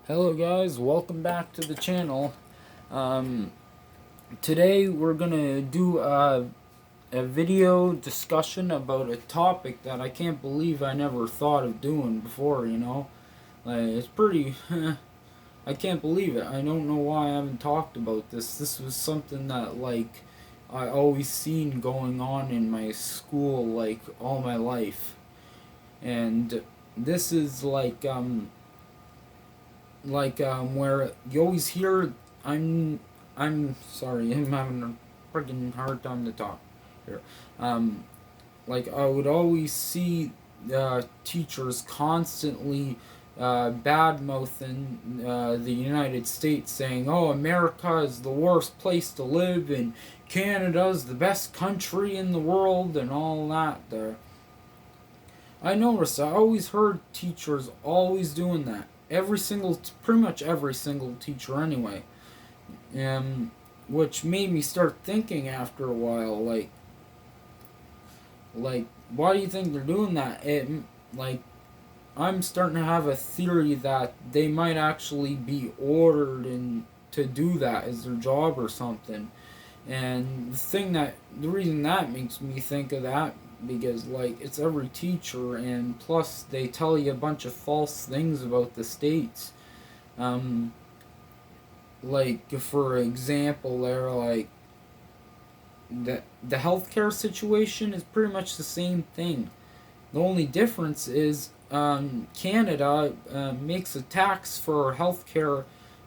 Hello guys, welcome back to the channel. Today we're gonna do a video discussion about a topic that I can't believe I never thought of doing before. Like, it's pretty, I can't believe it. I don't know why I haven't talked about this. This was something that, like, I always seen going on in my school, like, all my life. And this is where you always hear I'm sorry, I'm having a freaking hard time to talk here. Like, I would always see teachers constantly bad mouthing the United States, saying, "Oh, America is the worst place to live, and Canada's the best country in the world," and all that. There, I noticed. I always heard teachers always doing that. Pretty much every single teacher, anyway. Um, which made me start thinking after a while, like, why do you think they're doing that? Like, I'm starting to have a theory that they might actually be ordered and to do that as their job or something. And the reason that makes me think of that, because, like, it's every teacher, and plus they tell you a bunch of false things about the states. Um, like, for example, they're like, the healthcare situation is pretty much the same thing. The only difference is Canada makes a tax for healthcare,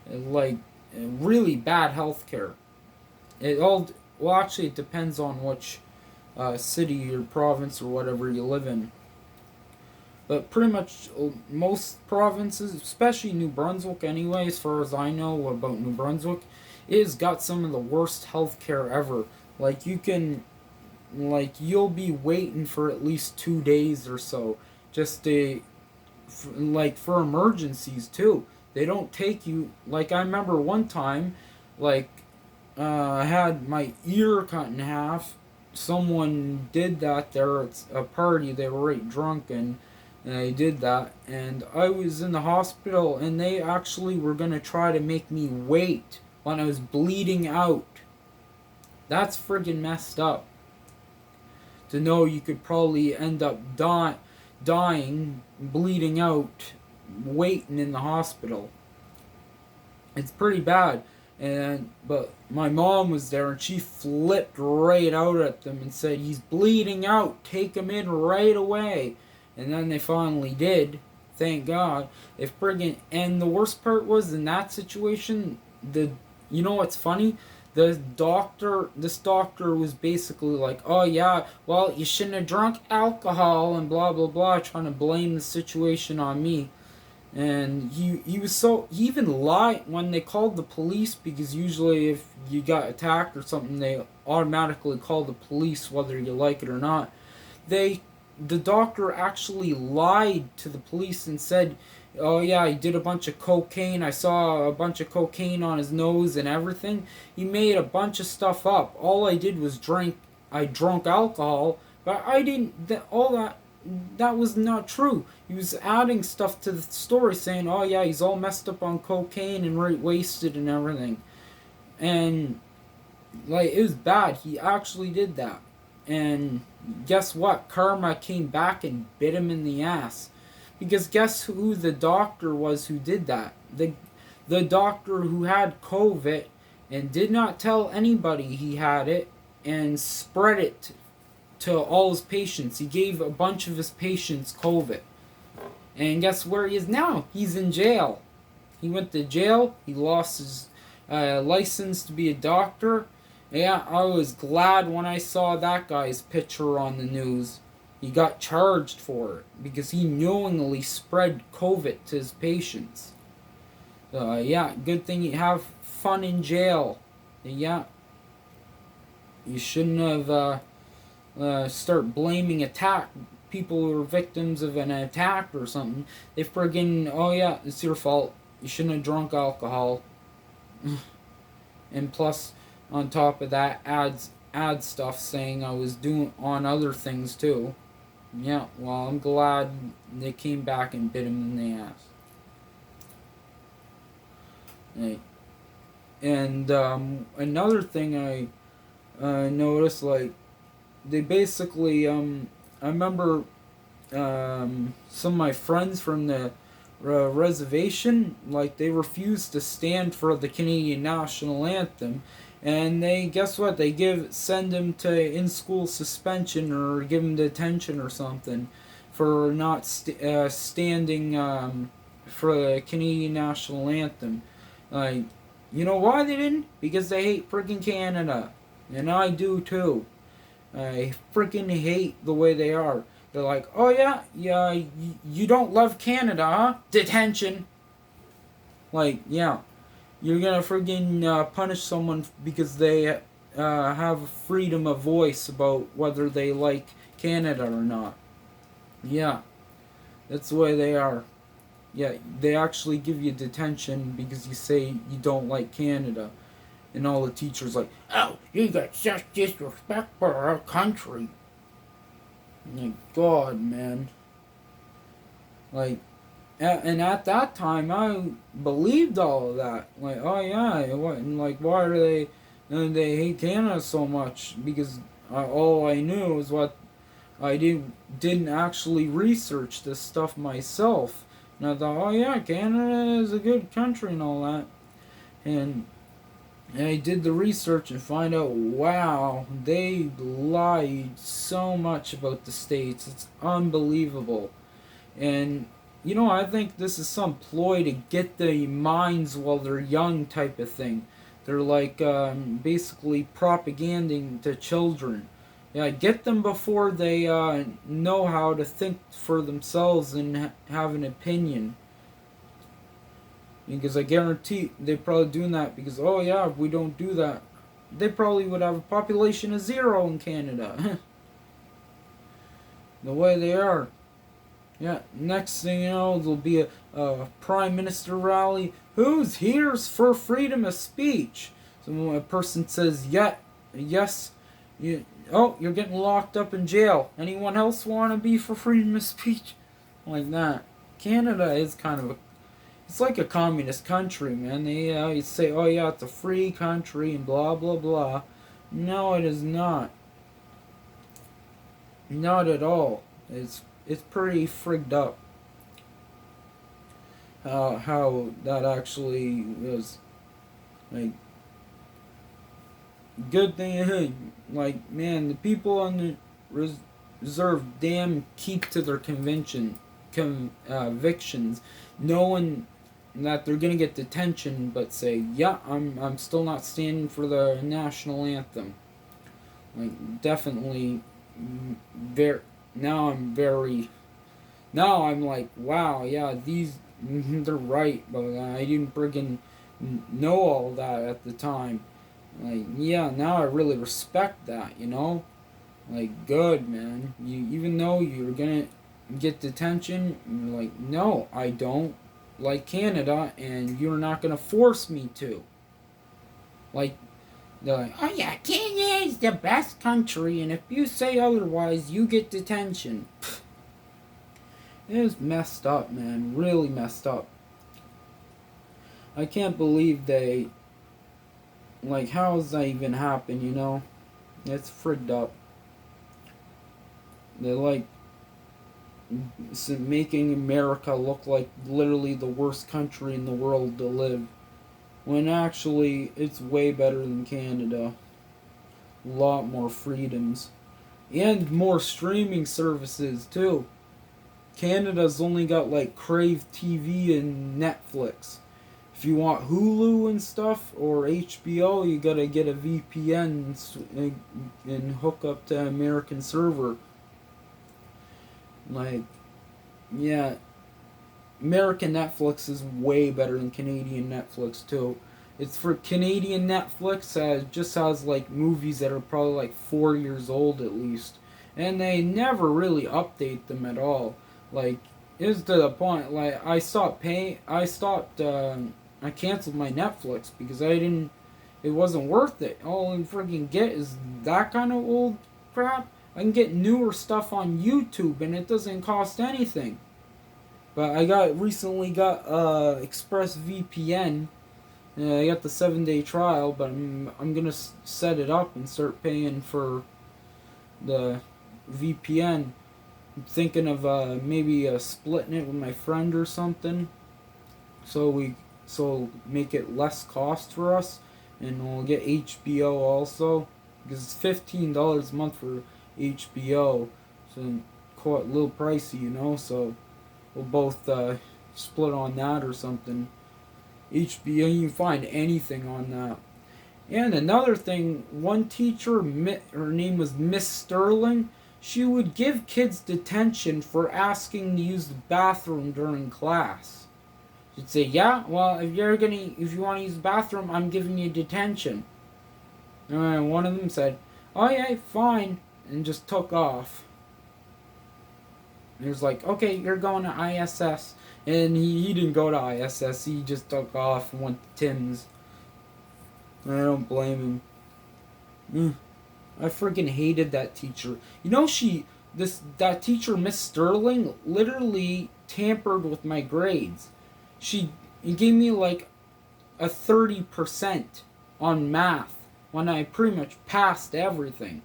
like, really bad healthcare. It all well, actually, it depends on which city or province or whatever you live in. But pretty much most provinces, especially New Brunswick, anyway, as far as I know about New Brunswick, it has got some of the worst healthcare ever. Like, you'll be waiting for at least 2 days or so, just like, for emergencies too. They don't take you. Like, I remember one time, like, I had my ear cut in half. Someone did that there at a party. They were right drunk, and they did that. And I was in the hospital, and they actually were going to try to make me wait when I was bleeding out. That's friggin' messed up. To know you could probably end up dying, bleeding out, waiting in the hospital. It's pretty bad. But my mom was there, and she flipped right out at them and said, "He's bleeding out. Take him in right away." And then they finally did. Thank God. If friggin' And the worst part was, in that situation, you know what's funny? This doctor was basically like, "Oh yeah, well, you shouldn't have drunk alcohol," and blah blah blah, trying to blame the situation on me. And he even lied when they called the police, because usually if you got attacked or something, they automatically call the police whether you like it or not. The doctor actually lied to the police and said, "Oh yeah, he did a bunch of cocaine. I saw a bunch of cocaine on his nose and everything." He made a bunch of stuff up. All I did was drink. I drunk alcohol, but I didn't. That was not true. He was adding stuff to the story, saying, "Oh yeah, he's all messed up on cocaine and right wasted and everything," and, like, it was bad. He actually did that, and guess what? Karma came back and bit him in the ass, because guess who the doctor was who did that? The doctor who had COVID and did not tell anybody he had it and spread it to all his patients. He gave a bunch of his patients COVID. And guess where he is now? He's in jail. He went to jail. He lost his license to be a doctor. Yeah, I was glad when I saw that guy's picture on the news. He got charged for it because he knowingly spread COVID to his patients. Yeah, good thing you have fun in jail. Yeah, you shouldn't have start blaming people who are victims of an attack or something. They friggin' oh yeah, it's your fault. You shouldn't have drunk alcohol. And plus, on top of that, add stuff saying I was doing on other things too. Yeah, well, I'm glad they came back and bit him in the ass. Like, and another thing I noticed, like, they basically I remember some of my friends from the reservation, like, they refused to stand for the Canadian national anthem, and they, guess what, they send them to in school suspension or give them detention or something for not standing for the Canadian national anthem. Like, you know why they didn't? Because they hate freaking Canada, and I do too. I freaking hate the way they are. They're like, oh yeah, yeah, you don't love Canada, huh? Detention. Like, yeah, you're gonna friggin' punish someone because they have freedom of voice about whether they like Canada or not. Yeah, that's the way they are. Yeah, they actually give you detention because you say you don't like Canada. And all the teachers like, oh, you got such disrespect for our country. My God, man. Like, and at that time, I believed all of that. Like, oh yeah, what? And like, why are they hate Canada so much? Because all I knew was what I didn't actually research this stuff myself. And I thought, oh yeah, Canada is a good country and all that. And I did the research and find out, wow, they lied so much about the states. It's unbelievable. And, I think this is some ploy to get the minds while they're young type of thing. They're like basically propaganding to children. Yeah, get them before they know how to think for themselves and have an opinion. Because I guarantee they're probably doing that because, oh yeah, if we don't do that, they probably would have a population of 0 in Canada. The way they are. Yeah, next thing you know, there'll be a prime minister rally. Who's here's for freedom of speech? So when a person says, yeah, yes, you're getting locked up in jail. Anyone else want to be for freedom of speech? Like that. Canada is kind of it's like a communist country, man. They always say, oh yeah, it's a free country and blah, blah, blah. No, it is not. Not at all. It's pretty frigged up how that actually was. Like, good thing, like, man, the people on the reserve damn keep to their convictions, knowing that they're gonna get detention, but say, yeah, I'm still not standing for the national anthem. Like, definitely, very. Now I'm like, wow, yeah, they're right, but I didn't friggin' know all that at the time. Like, yeah, now I really respect that, Like, good, man. Even though you're gonna get detention, you're like, no, I don't like Canada, and you're not gonna force me to. Like, they're like, oh yeah, Canada is the best country, and if you say otherwise, you get detention. Pfft. It is messed up, man. Really messed up. I can't believe they. Like, how does that even happen, It's frigged up. They're like making America look like literally the worst country in the world to live. When actually, it's way better than Canada. A lot more freedoms. And more streaming services, too. Canada's only got, like, Crave TV and Netflix. If you want Hulu and stuff, or HBO, you gotta get a VPN and hook up to an American server. Like, yeah, American Netflix is way better than Canadian Netflix too. It's for Canadian Netflix just has like movies that are probably like 4 years old at least, and they never really update them at all. Like, it's to the point like I stopped paying. I canceled my Netflix because I didn't. It wasn't worth it. All I freaking get is that kind of old crap. I can get newer stuff on YouTube and it doesn't cost anything. But I recently got ExpressVPN, I got the 7-day trial, but I'm gonna set it up and start paying for the VPN. I'm thinking of maybe splitting it with my friend or something, so make it less cost for us, and we'll get HBO also because it's $15 a month for HBO, so quite a little pricey, you know. So we'll both split on that or something. HBO, you can find anything on that. And another thing, one teacher, her name was Miss Sterling. She would give kids detention for asking to use the bathroom during class. She'd say, "Yeah, well, if you want to use the bathroom, I'm giving you detention." And one of them said, "Oh yeah, fine," and just took off. And he was like, "Okay, you're going to ISS." And he didn't go to ISS, he just took off and went to Tim's. I don't blame him. I freaking hated that teacher. You know, that teacher, Miss Sterling, literally tampered with my grades. She gave me like a 30% on math when I pretty much passed everything.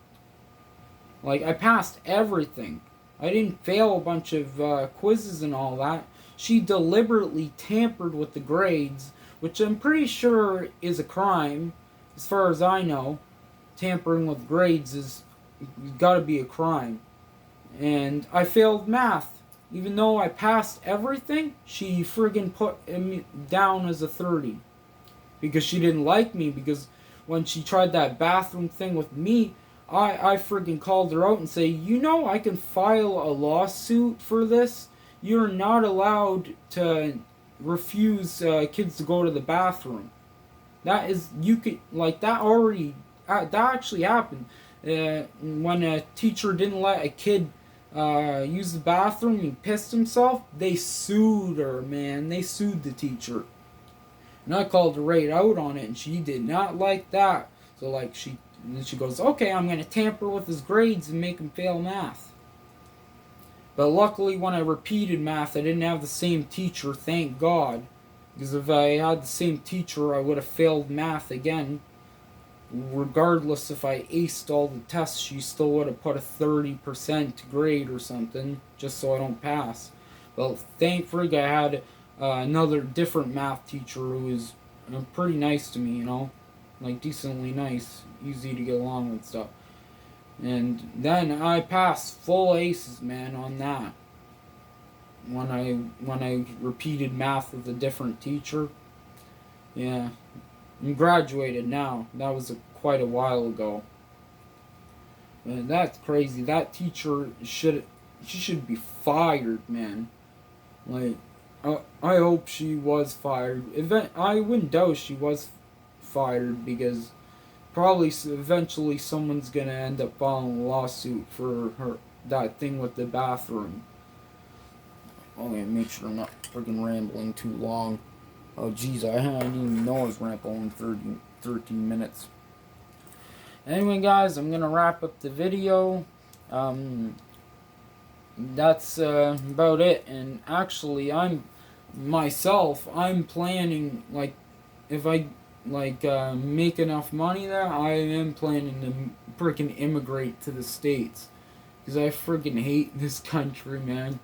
Like, I passed everything. I didn't fail a bunch of quizzes and all that. She deliberately tampered with the grades, which I'm pretty sure is a crime, as far as I know. Tampering with grades is gotta be a crime. And I failed math. Even though I passed everything, she friggin' put me down as a 30. Because she didn't like me, because when she tried that bathroom thing with me, I friggin' called her out and say, "You know I can file a lawsuit for this. You're not allowed to refuse kids to go to the bathroom. That is, you could, like, that actually happened. When a teacher didn't let a kid use the bathroom, he pissed himself, they sued her, man. They sued the teacher. And I called her right out on it, and she did not like that. So, like, she goes, "Okay, I'm going to tamper with his grades and make him fail math." But luckily, when I repeated math, I didn't have the same teacher, thank God. Because if I had the same teacher, I would have failed math again. Regardless if I aced all the tests, she still would have put a 30% grade or something, just so I don't pass. Well, thankfully, I had another different math teacher who was pretty nice to me, you know? Like, decently nice, easy to get along with stuff. And then I passed full aces, man, on that. When I repeated math with a different teacher. Yeah. I'm graduated now. That was quite a while ago. And that's crazy. That teacher should be fired, man. Like, I hope she was fired. I wouldn't doubt she was fired, because probably eventually someone's gonna end up filing a lawsuit for that thing with the bathroom. Okay, make sure I'm not freaking rambling too long. Oh jeez, I didn't even know I was rambling 13 minutes. Anyway, guys, I'm gonna wrap up the video. That's about it. And actually, I'm planning, like, if I make enough money there, I am planning to freaking immigrate to the States, because I freaking hate this country, man.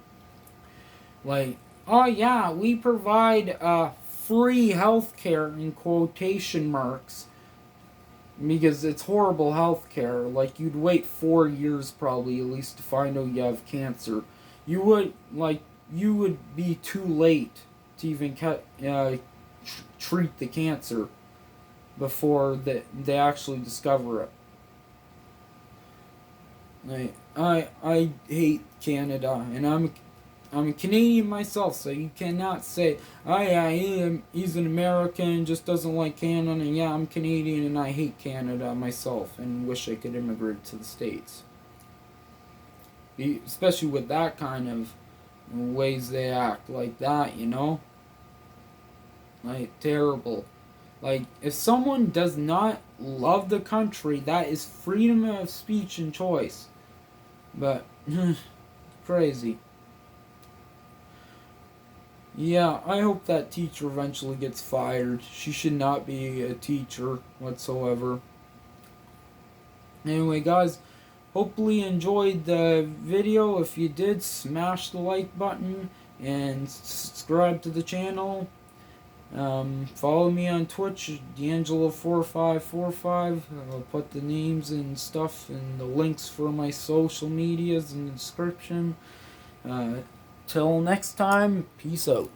Like, oh yeah, we provide free healthcare in quotation marks, because it's horrible healthcare. Like, you'd wait 4 years probably at least to find out you have cancer. You would be too late to even treat the cancer before they actually discover it. Like, I hate Canada, and I'm a Canadian myself, so you cannot say, "Oh yeah, he's an American, just doesn't like Canada." And yeah, I'm Canadian and I hate Canada myself and wish I could immigrate to the States. Especially with that kind of ways they act like that, you know? Like, terrible. Like, if someone does not love the country, that is freedom of speech and choice. But, crazy. Yeah, I hope that teacher eventually gets fired. She should not be a teacher whatsoever. Anyway, guys, hopefully you enjoyed the video. If you did, smash the like button and subscribe to the channel. Follow me on Twitch, D'Angelo4545. I'll put the names and stuff and the links for my social medias in the description. Till next time, peace out.